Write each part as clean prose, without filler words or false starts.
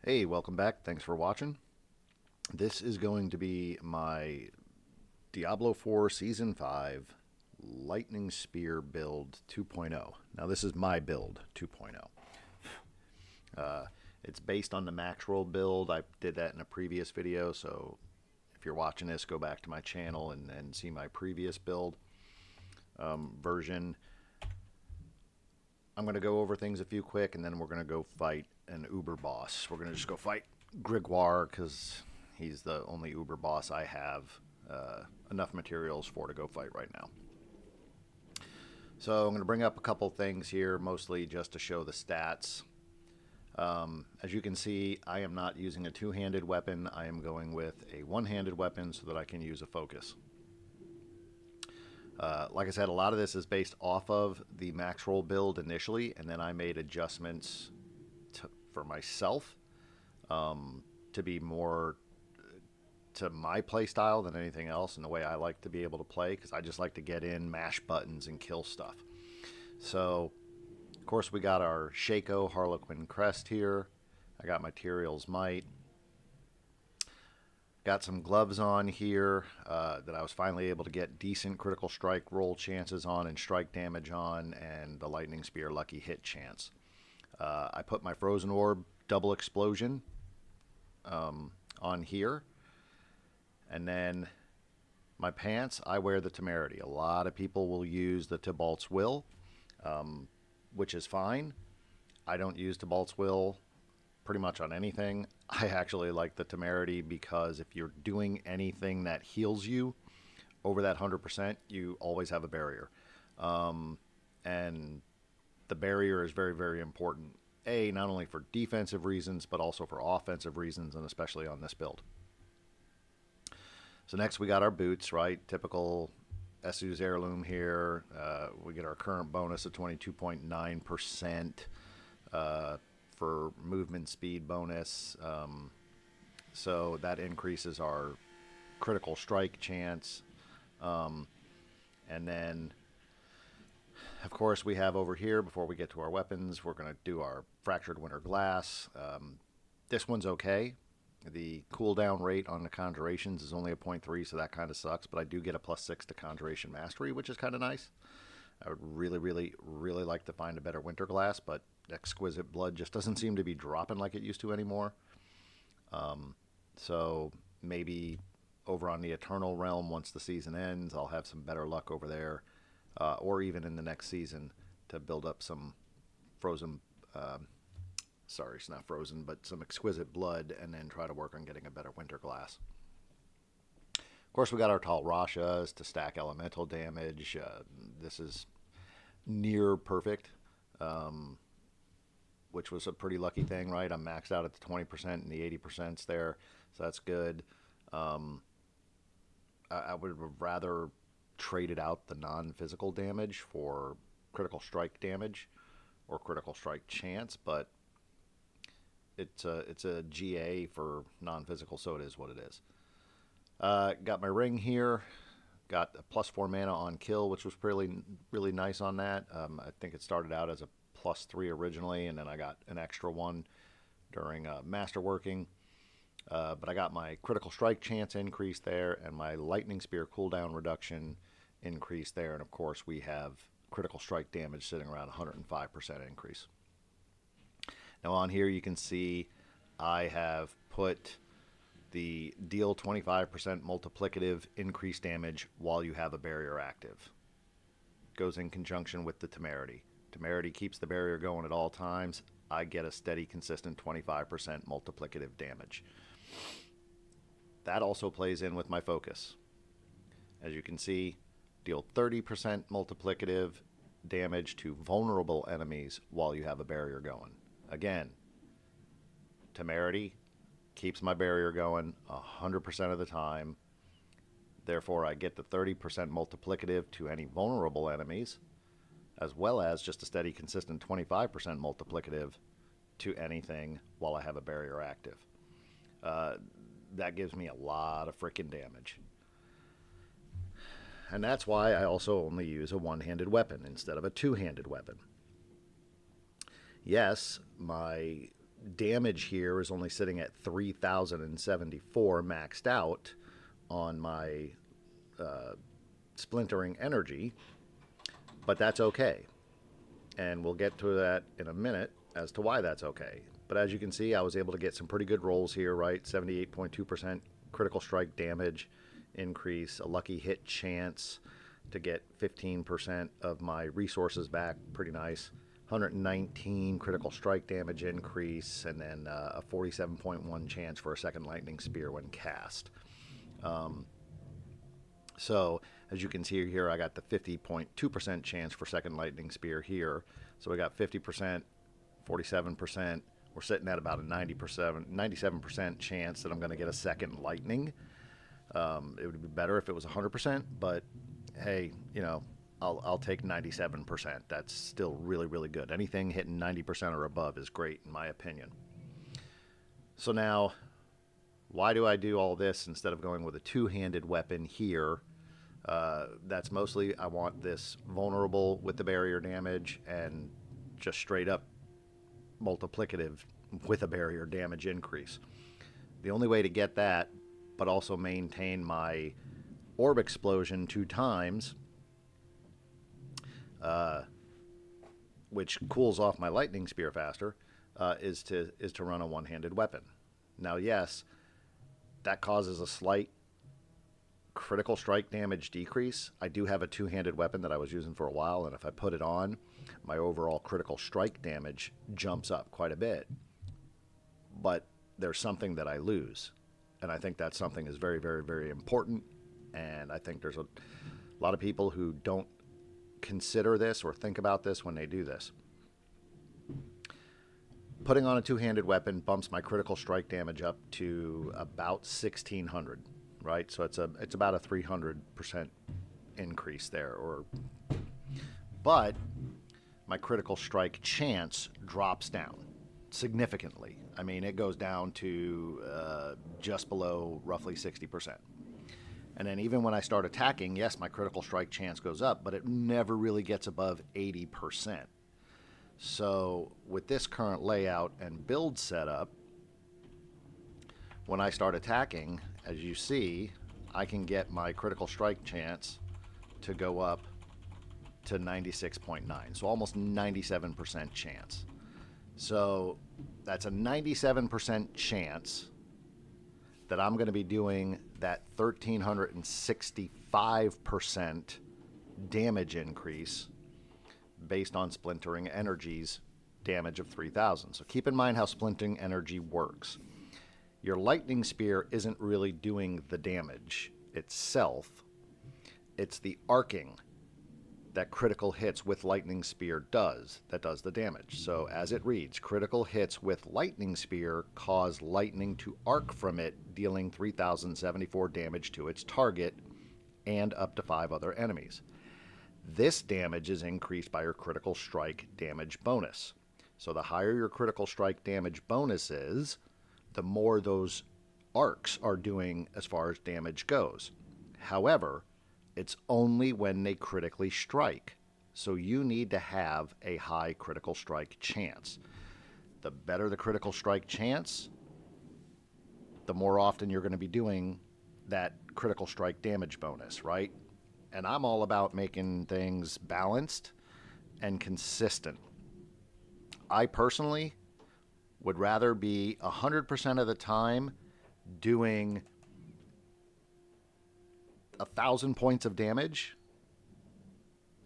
Hey, welcome back. Thanks for watching. This is going to be my Diablo 4 Season 5 Lightning Spear build 2.0. Now, this is my build 2.0. It's based on the max roll build. I did that in a previous video, so if you're watching this, go back to my channel and see my previous build version. I'm going to go over things a few quick, and then we're going to go fight an Uber boss. We're going to just go fight Grigwar because he's the only Uber boss I have enough materials for to go fight right now. So I'm going to bring up a couple things here, mostly just to show the stats. As you can see, I am not using a two-handed weapon. I am going with a one-handed weapon so that I can use a focus. Like I said, a lot of this is based off of the max roll build initially, and then I made adjustments for myself to be more to my play style than anything else, and the way I like to be able to play, because I just like to get in, mash buttons, and kill stuff. So, of course, we got our Shaco Harlequin Crest here. I got my Tyrael's Might. Got some gloves on here that I was finally able to get decent critical strike roll chances on and strike damage on, and the Lightning Spear lucky hit chance. I put my Frozen Orb double explosion on here, and then my pants, I wear the Temerity. A lot of people will use the Tybalt's Will, which is fine. I don't use Tybalt's Will pretty much on anything. I actually like the Temerity because if you're doing anything that heals you over that 100%, you always have a barrier. And the barrier is very, very important. Not only for defensive reasons, but also for offensive reasons, and especially on this build. So next we got our boots, right? Typical Esu's Heirloom here. We get our current bonus of 22.9%. For movement speed bonus, so that increases our critical strike chance. And then, of course, we have over here, before we get to our weapons, we're going to do our Fractured Winter Glass. This one's okay. The cooldown rate on the Conjurations is only a 0.3, so that kind of sucks, but I do get a +6 to Conjuration Mastery, which is kind of nice. I would really, really, really like to find a better Winter Glass, but Exquisite Blood just doesn't seem to be dropping like it used to anymore. So maybe over on the Eternal Realm, once the season ends, I'll have some better luck over there, or even in the next season to build up some frozen, sorry, it's not frozen, but some Exquisite Blood, and then try to work on getting a better Winter Glass. Of course, we got our Tal Rashas to stack elemental damage. This is near perfect, which was a pretty lucky thing, right? I'm maxed out at the 20% and the 80%'s there, so that's good. I would have rather traded out the non-physical damage for critical strike damage or critical strike chance, but it's a GA for non-physical, so it is what it is. Got my ring here. Got a +4 mana on kill, which was really nice on that. I think it started out as a +3 originally, and then I got an extra one during masterworking. But I got my critical strike chance increase there, and my Lightning Spear cooldown reduction increase there. And of course, we have critical strike damage sitting around 105% increase. Now on here, you can see I have put the deal 25% multiplicative increased damage while you have a barrier active. Goes in conjunction with the Temerity. Temerity keeps the barrier going at all times. I get a steady, consistent 25% multiplicative damage. That also plays in with my focus. As you can see, deal 30% multiplicative damage to vulnerable enemies while you have a barrier going. Again, Temerity keeps my barrier going 100% of the time. Therefore, I get the 30% multiplicative to any vulnerable enemies, as well as just a steady, consistent 25% multiplicative to anything while I have a barrier active. That gives me a lot of freaking damage. And that's why I also only use a one-handed weapon instead of a two-handed weapon. Yes, my damage here is only sitting at 3,074 maxed out on my splintering energy, but that's okay. And we'll get to that in a minute as to why that's okay. But as you can see, I was able to get some pretty good rolls here, right? 78.2% critical strike damage increase, a lucky hit chance to get 15% of my resources back, pretty nice. 119 critical strike damage increase, and then a 47.1 chance for a second lightning spear when cast. So as you can see here, I got the 50.2% chance for second lightning spear here. So we got 50%, 47%. We're sitting at about a 97% chance that I'm going to get a second lightning. It would be better if it was 100%, but hey, you know, I'll take 97%. That's still really, really good. Anything hitting 90% or above is great, in my opinion. So now, why do I do all this instead of going with a two-handed weapon here? That's mostly I want this vulnerable with the barrier damage and just straight up multiplicative with a barrier damage increase. The only way to get that, but also maintain my orb explosion 2 times, which cools off my lightning spear faster, is to run a one-handed weapon. Now, yes, that causes a slight critical strike damage decrease. I do have a two-handed weapon that I was using for a while, and if I put it on, my overall critical strike damage jumps up quite a bit. But there's something that I lose, and I think that something is very, very, very important, and I think there's a lot of people who don't consider this or think about this when they do this. Putting on a two-handed weapon bumps my critical strike damage up to about 1,600, right? So it's about a 300% increase there. But my critical strike chance drops down significantly. I mean, it goes down to just below roughly 60%. And then even when I start attacking, yes, my critical strike chance goes up, but it never really gets above 80%. So with this current layout and build setup, when I start attacking, as you see, I can get my critical strike chance to go up to 96.9, so almost 97% chance. So that's a 97% chance that I'm going to be doing that 1,365% damage increase based on splintering energy's damage of 3,000. So keep in mind how splintering energy works. Your lightning spear isn't really doing the damage itself. It's the arcing that critical hits with lightning spear does that does the damage. So as it reads, critical hits with lightning spear cause lightning to arc from it, dealing 3,074 damage to its target and up to 5 other enemies. This damage is increased by your critical strike damage bonus. So the higher your critical strike damage bonus is, the more those arcs are doing as far as damage goes. However, it's only when they critically strike. So you need to have a high critical strike chance. The better the critical strike chance, the more often you're going to be doing that critical strike damage bonus, right? And I'm all about making things balanced and consistent. I personally would rather be 100% of the time doing 1,000 points of damage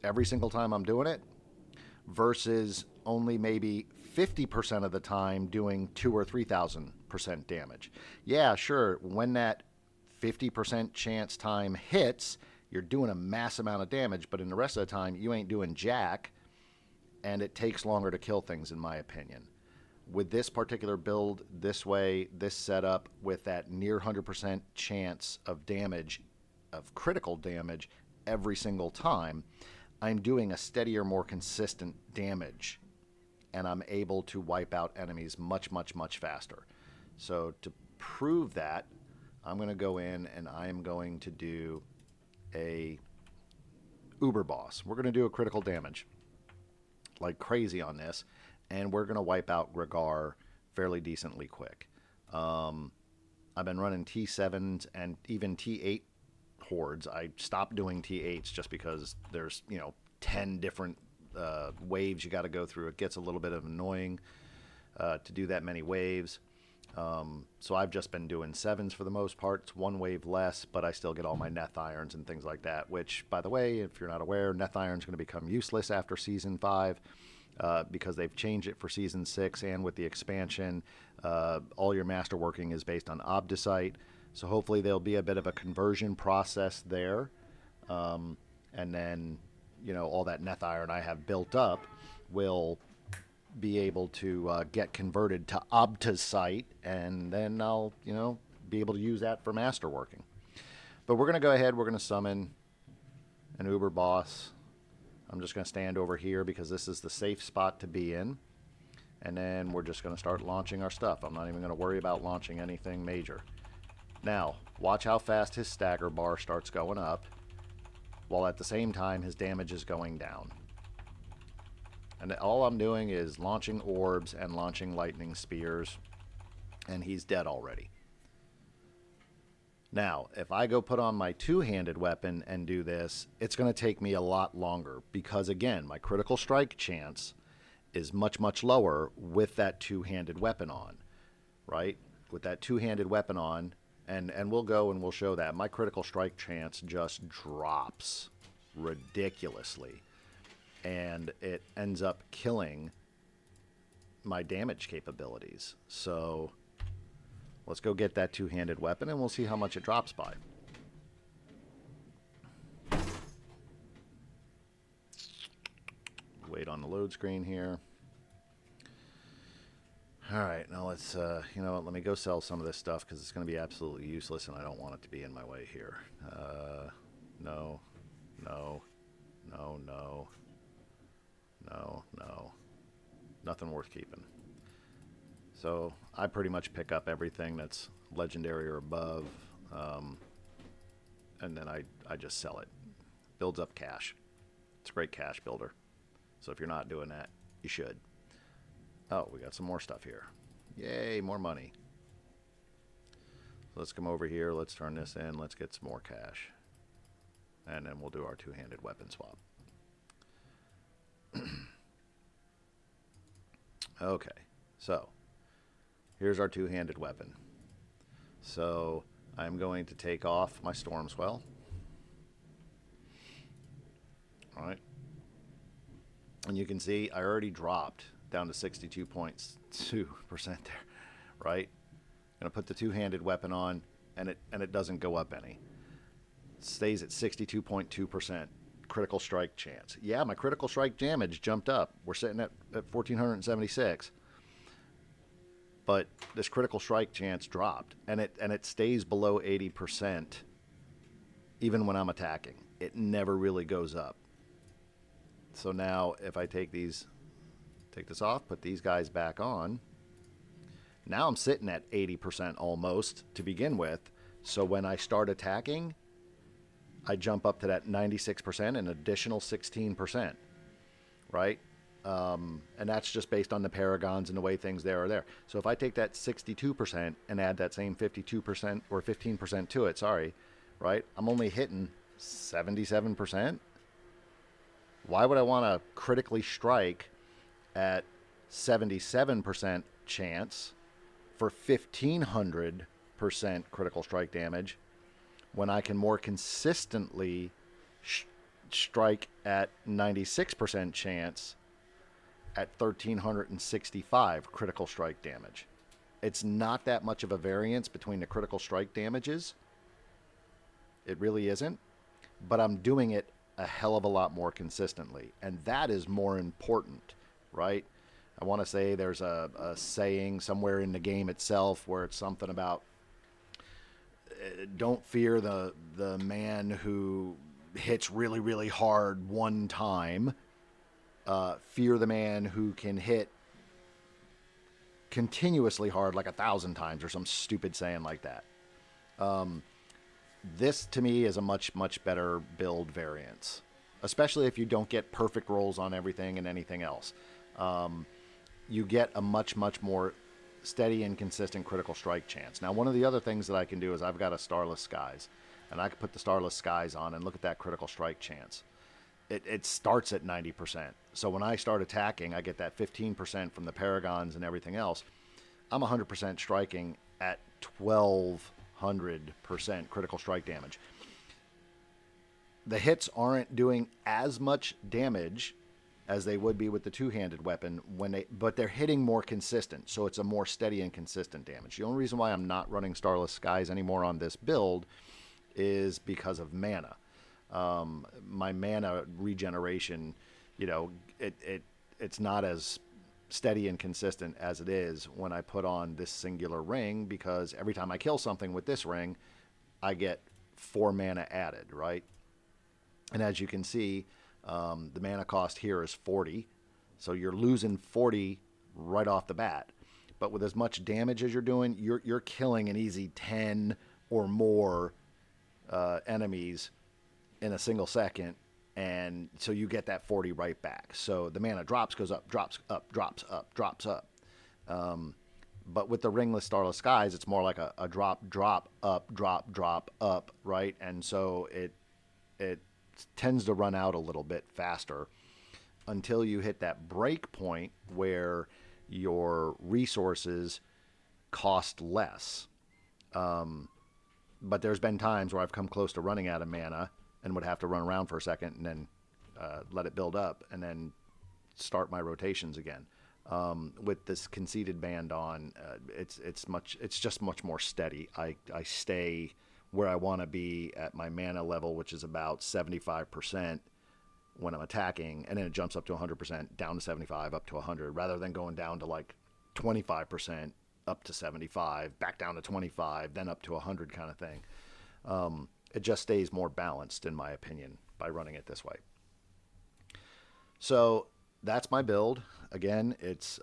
every single time I'm doing it versus only maybe 50% of the time doing 2,000 or 3,000% damage. Yeah, sure, when that 50% chance time hits, you're doing a mass amount of damage, but in the rest of the time, you ain't doing jack, and it takes longer to kill things, in my opinion. With this particular build, this way, this setup, with that near 100% chance of damage, of critical damage, every single time, I'm doing a steadier, more consistent damage, and I'm able to wipe out enemies much, much, much faster. So to prove that, I'm going to go in and I'm going to do a uber boss. We're going to do a critical damage like crazy on this, and we're going to wipe out Gregar fairly decently quick. I've been running T7s and even T8 hordes. I stopped doing T8s just because there's, 10 different waves you got to go through. It gets a little bit of annoying to do that many waves. So I've just been doing 7s for the most part. It's one wave less, but I still get all my Neth Irons and things like that, which, by the way, if you're not aware, Neth Iron's going to become useless after Season 5 because they've changed it for Season 6, and with the expansion, all your masterworking is based on Obdicite. So hopefully there'll be a bit of a conversion process there. And then, all that Neth Iron I have built up will be able to get converted to Obdicite, and then I'll, be able to use that for masterworking. But we're going to go ahead, we're going to summon an Uber Boss. I'm just going to stand over here because this is the safe spot to be in. And then we're just going to start launching our stuff. I'm not even going to worry about launching anything major. Now, watch how fast his stagger bar starts going up, while at the same time his damage is going down. And all I'm doing is launching orbs and launching lightning spears, and he's dead already. Now, if I go put on my two-handed weapon and do this, it's going to take me a lot longer because, again, my critical strike chance is much, much lower with that two-handed weapon on, right? With that two-handed weapon on, and we'll go and we'll show that. My critical strike chance just drops ridiculously, and it ends up killing my damage capabilities. So let's go get that two-handed weapon, and we'll see how much it drops by. Wait on the load screen here. All right, now let's, you know what, let me go sell some of this stuff because it's going to be absolutely useless, and I don't want it to be in my way here. No, no, no, no, no, no. Nothing worth keeping. So I pretty much pick up everything that's legendary or above, and then I just sell it. Builds up cash. It's a great cash builder. So if you're not doing that, you should. Oh, we got some more stuff here. Yay, more money. So let's come over here. Let's turn this in. Let's get some more cash. And then we'll do our two-handed weapon swap. Okay, so here's our two-handed weapon. So I'm going to take off my Stormswell. All right. And you can see I already dropped down to 62.2% there, right? I'm going to put the two-handed weapon on, and it doesn't go up any. It stays at 62.2% critical strike chance. Yeah, my critical strike damage jumped up. We're sitting at 1,476. But this critical strike chance dropped, and it stays below 80% even when I'm attacking. It never really goes up. So now if I take this off, put these guys back on, now I'm sitting at 80% almost to begin with. So when I start attacking, I jump up to that 96%, an additional 16%, right? And that's just based on the paragons and the way things there are there. So if I take that 62% and add that same 52% or 15% to it, sorry, right? I'm only hitting 77%. Why would I want to critically strike at 77% chance for 1,500% critical strike damage when I can more consistently strike at 96% chance at 1,365 critical strike damage? It's not that much of a variance between the critical strike damages. It really isn't. But I'm doing it a hell of a lot more consistently. And that is more important, right? I want to say there's a saying somewhere in the game itself where it's something about don't fear the man who hits really, really hard one time. Fear the man who can hit continuously hard like 1,000 times or some stupid saying like that. This to me is a much, much better build variance, especially if you don't get perfect rolls on everything and anything else. You get a much, much more steady and consistent critical strike chance. Now, one of the other things that I can do is I've got a Starless Skies, and I can put the Starless Skies on and look at that critical strike chance. It starts at 90%. So when I start attacking, I get that 15% from the Paragons and everything else. I'm 100% striking at 1200% critical strike damage. The hits aren't doing as much damage as they would be with the two-handed weapon but they're hitting more consistent, so it's a more steady and consistent damage. The only reason why I'm not running Starless Skies anymore on this build is because of mana. My mana regeneration, it's not as steady and consistent as it is when I put on this singular ring, because every time I kill something with this ring, I get 4 mana added, right? And as you can see, the mana cost here is 40, so you're losing 40 right off the bat. But with as much damage as you're doing, you're killing an easy 10 or more enemies in a single second, and so you get that 40 right back. So the mana goes up, drops up, drops up, drops up. But with the ringless Starless Skies, it's more like a drop, drop, up, drop up, right? And so it tends to run out a little bit faster until you hit that break point where your resources cost less. But there's been times where I've come close to running out of mana and would have to run around for a second and then let it build up and then start my rotations again. With this conceded band on, it's just much more steady. I stay where I want to be at my mana level, which is about 75% when I'm attacking, and then it jumps up to 100%, down to 75, up to 100, rather than going down to like 25%, up to 75, back down to 25, then up to 100 kind of thing. It just stays more balanced, in my opinion, by running it this way. So that's my build. Again, it's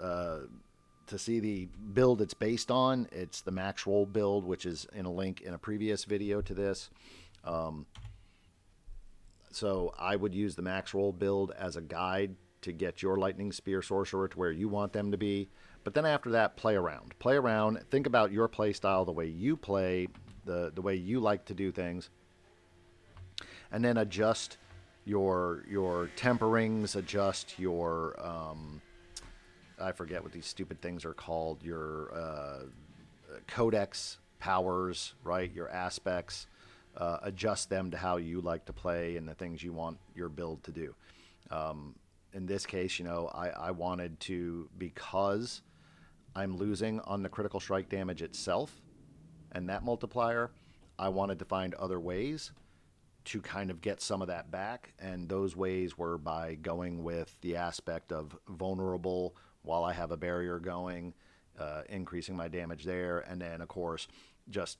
to see the build it's based on. It's the max roll build, which is in a link in a previous video to this. So I would use the max roll build as a guide to get your Lightning Spear Sorcerer to where you want them to be. But then after that, play around. Play around. Think about your play style, the way you play, the way you like to do things. And then adjust your temperings, adjust your, I forget what these stupid things are called, your codex powers, right? Your aspects. Adjust them to how you like to play and the things you want your build to do. In this case, I wanted to, because I'm losing on the critical strike damage itself and that multiplier, I wanted to find other ways to kind of get some of that back, and those ways were by going with the aspect of vulnerable while I have a barrier going, increasing my damage there, and then of course just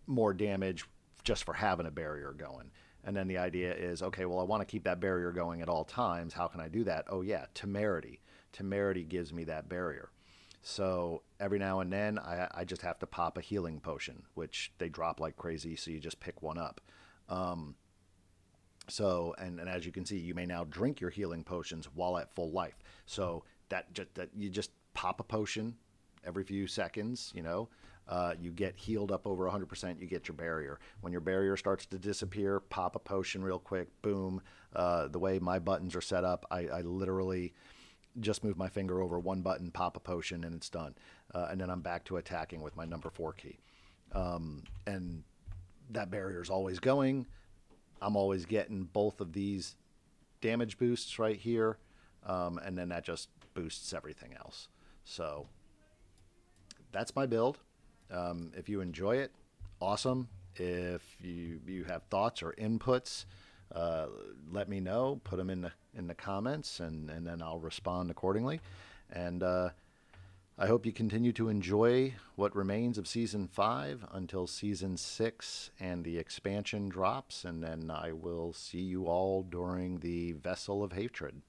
more damage just for having a barrier going. And then the idea is, okay, well, I want to keep that barrier going at all times. How can I do that? Oh yeah, temerity. Temerity gives me that barrier. So every now and then I just have to pop a healing potion, which they drop like crazy, so you just pick one up. So as you can see, you may now drink your healing potions while at full life. So that you just pop a potion every few seconds, you get healed up over 100%, you get your barrier. When your barrier starts to disappear, pop a potion real quick, boom. The way my buttons are set up, I literally just move my finger over one button, pop a potion, and it's done. And then I'm back to attacking with my number 4 key. And that barrier is always going. I'm always getting both of these damage boosts right here, and then that just boosts everything else. So that's my build. If you enjoy it, awesome. If you have thoughts or inputs, let me know. Put them in the comments, and then I'll respond accordingly. And I hope you continue to enjoy what remains of Season 5 until Season 6 and the expansion drops, and then I will see you all during the Vessel of Hatred.